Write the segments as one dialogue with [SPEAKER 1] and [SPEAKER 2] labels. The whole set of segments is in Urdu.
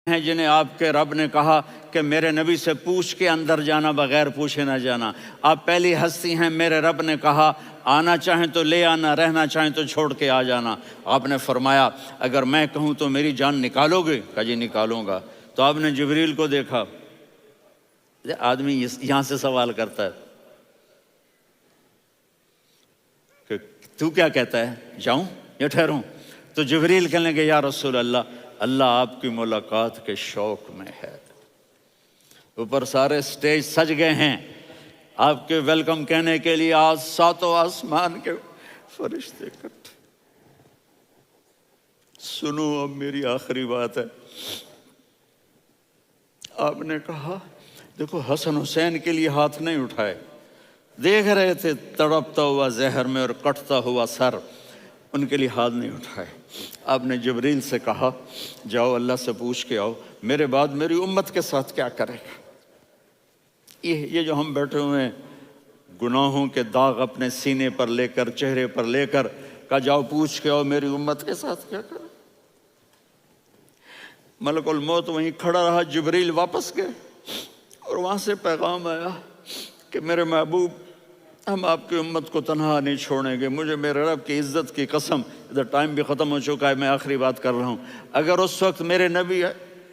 [SPEAKER 1] ہیں جنہیں آپ کے رب نے کہا کہ میرے نبی سے پوچھ کے اندر جانا، بغیر پوچھے نہ جانا۔ آپ پہلی ہستی ہیں، میرے رب نے کہا آنا چاہیں تو لے آنا، رہنا چاہیں تو چھوڑ کے آ جانا۔ آپ نے فرمایا اگر میں کہوں تو میری جان نکالو گے؟ کہا جی نکالوں گا۔ تو آپ نے جبریل کو دیکھا، آدمی یہاں سے سوال کرتا ہے کہ تو کیا کہتا ہے، جاؤں یا ٹھہروں؟ تو جبریل کہنے لگے یا رسول اللہ، اللہ آپ کی ملاقات کے شوق میں ہے۔ اوپر سارے سٹیج سج گئے ہیں آپ کے ویلکم کہنے کے لیے، آج ساتوں آسمان کے فرشتے اکٹھے۔ سنو اب میری آخری بات ہے۔ آپ نے کہا دیکھو حسن حسین کے لیے ہاتھ نہیں اٹھائے، دیکھ رہے تھے تڑپتا ہوا زہر میں اور کٹتا ہوا سر، ان کے لیے ہاتھ نہیں اٹھائے۔ آپ نے جبریل سے کہا جاؤ اللہ سے پوچھ کے آؤ میرے بعد میری امت کے ساتھ کیا کرے گا۔ یہ جو ہم بیٹھے ہوئے ہیں گناہوں کے داغ اپنے سینے پر لے کر، چہرے پر لے کر، کہا جاؤ پوچھ کے آؤ میری امت کے ساتھ کیا کرے۔ ملک الموت وہیں کھڑا رہا، جبریل واپس گئے اور وہاں سے پیغام آیا کہ میرے محبوب ہم آپ کی امت کو تنہا نہیں چھوڑیں گے، مجھے میرے رب کی عزت کی قسم، ادھر ٹائم بھی ختم ہو چکا ہے، میں آخری بات کر رہا ہوں، اگر اس وقت میرے نبی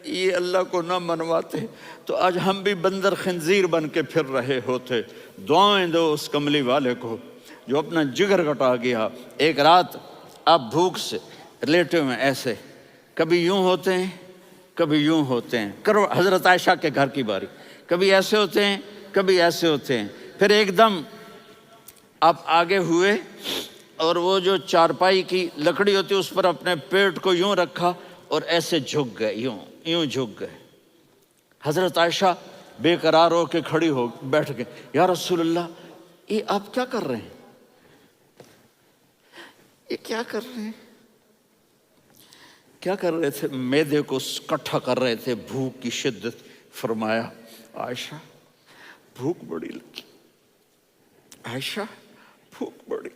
[SPEAKER 1] یہ اللہ کو نہ منواتے تو آج ہم بھی بندر خنزیر بن کے پھر رہے ہوتے۔ دعائیں دو اس کملی والے کو جو اپنا جگر کٹا گیا۔ ایک رات آپ بھوک سے لیٹے ہوئے ایسے، کبھی یوں ہوتے ہیں کبھی یوں ہوتے ہیں، کرو حضرت عائشہ کے گھر کی باری، کبھی ایسے ہوتے ہیں کبھی ایسے ہوتے ہیں، پھر ایک دم آپ آگے ہوئے اور وہ جو چارپائی کی لکڑی ہوتی ہے اس پر اپنے پیٹ کو یوں رکھا اور ایسے جھک گئے، یوں جھک گئے۔ حضرت عائشہ بے قرار ہو کے کھڑی ہو بیٹھ گئے، یا رسول اللہ یہ آپ کیا کر رہے ہیں، یہ کیا کر رہے ہیں؟ کیا کر رہے تھے؟ معدے کو کٹھا کر رہے تھے، بھوک کی شدت۔ فرمایا عائشہ بھوک بڑی لگی، عائشہ بھوک بڑی لگی،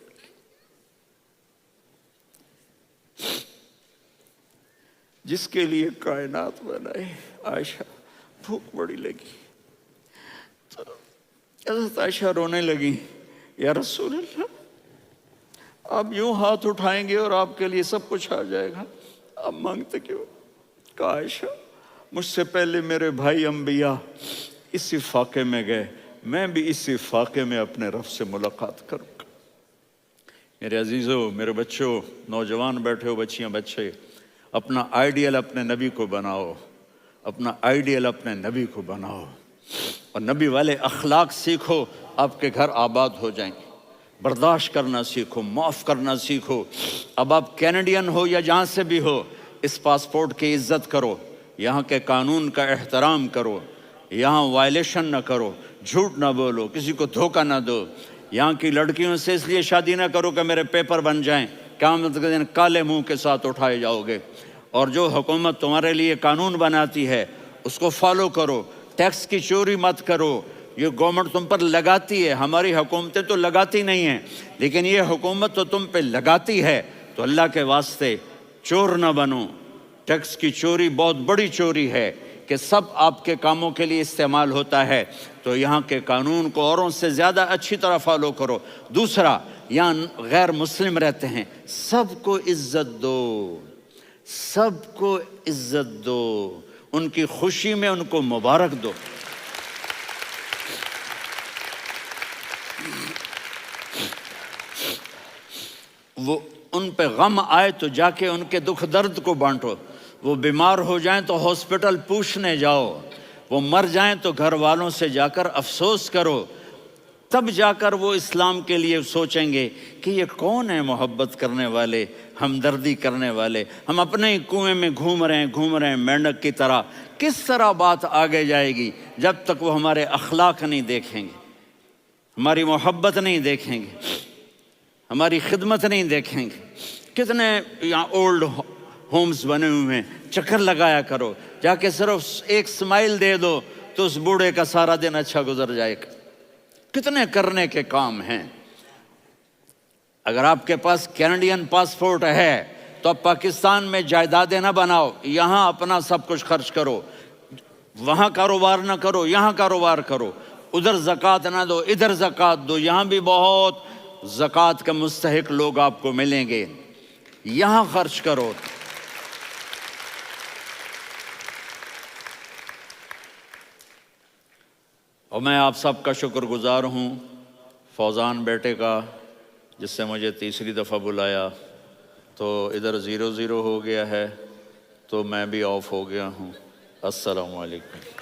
[SPEAKER 1] جس کے لیے کائنات بنائے عائشہ بھوک بڑی لگی۔ تو حضرت عائشہ رونے لگی، یا رسول اللہ آپ یوں ہاتھ اٹھائیں گے اور آپ کے لیے سب کچھ آ جائے گا، آپ مانگتے کیوں؟ کہا عائشہ مجھ سے پہلے میرے بھائی انبیاء اسی فاقے میں گئے، میں بھی اسی فاقے میں اپنے رب سے ملاقات کروں گا۔ میرے عزیزوں، میرے بچوں، نوجوان بیٹھے ہو، بچیاں بچے، اپنا آئیڈیل اپنے نبی کو بناؤ، اپنا آئیڈیل اپنے نبی کو بناؤ اور نبی والے اخلاق سیکھو، آپ کے گھر آباد ہو جائیں گے۔ برداشت کرنا سیکھو، معاف کرنا سیکھو۔ اب آپ کینیڈین ہو یا جہاں سے بھی ہو، اس پاسپورٹ کی عزت کرو، یہاں کے قانون کا احترام کرو، یہاں وائلیشن نہ کرو، جھوٹ نہ بولو، کسی کو دھوکہ نہ دو۔ یہاں کی لڑکیوں سے اس لیے شادی نہ کرو کہ میرے پیپر بن جائیں، قیامت کے دن کالے منہ کے ساتھ اٹھائے جاؤ گے۔ اور جو حکومت تمہارے لیے قانون بناتی ہے اس کو فالو کرو، ٹیکس کی چوری مت کرو۔ یہ گورنمنٹ تم پر لگاتی ہے، ہماری حکومتیں تو لگاتی نہیں ہیں، لیکن یہ حکومت تو تم پہ لگاتی ہے، تو اللہ کے واسطے چور نہ بنو۔ ٹیکس کی چوری بہت بڑی چوری ہے کہ سب آپ کے کاموں کے لیے استعمال ہوتا ہے، تو یہاں کے قانون کو اوروں سے زیادہ اچھی طرح فالو کرو۔ دوسرا، یہاں غیر مسلم رہتے ہیں، سب کو عزت دو، سب کو عزت دو، ان کی خوشی میں ان کو مبارک دو۔ وہ ان پہ غم آئے تو جا کے ان کے دکھ درد کو بانٹو، وہ بیمار ہو جائیں تو ہاسپٹل پوچھنے جاؤ، وہ مر جائیں تو گھر والوں سے جا کر افسوس کرو، تب جا کر وہ اسلام کے لیے سوچیں گے کہ یہ کون ہے محبت کرنے والے، ہمدردی کرنے والے۔ ہم اپنے ہی کنویں میں گھوم رہے ہیں مینڈک کی طرح۔ کس طرح بات آگے جائے گی جب تک وہ ہمارے اخلاق نہیں دیکھیں گے، ہماری محبت نہیں دیکھیں گے، ہماری خدمت نہیں دیکھیں گے۔ کتنے یہاں اولڈ ہومز بنے ہوئے ہیں، چکر لگایا کرو، جا کے صرف ایک سمائل دے دو تو اس بوڑھے کا سارا دن اچھا گزر جائے گا۔ کتنے کرنے کے کام ہیں۔ اگر آپ کے پاس کینیڈین پاسپورٹ ہے تو اب پاکستان میں جائیدادیں نہ بناؤ، یہاں اپنا سب کچھ خرچ کرو، وہاں کاروبار نہ کرو، یہاں کاروبار کرو، ادھر زکوٰۃ نہ دو، ادھر زکوٰۃ دو، یہاں بھی بہت زکوٰۃ کے مستحق لوگ آپ کو ملیں گے، یہاں خرچ کرو۔ اور میں آپ سب کا شکر گزار ہوں، فوزان بیٹے کا، جس سے مجھے تیسری دفعہ بلایا، تو ادھر 0-0 ہو گیا ہے تو میں بھی آف ہو گیا ہوں۔ السلام علیکم۔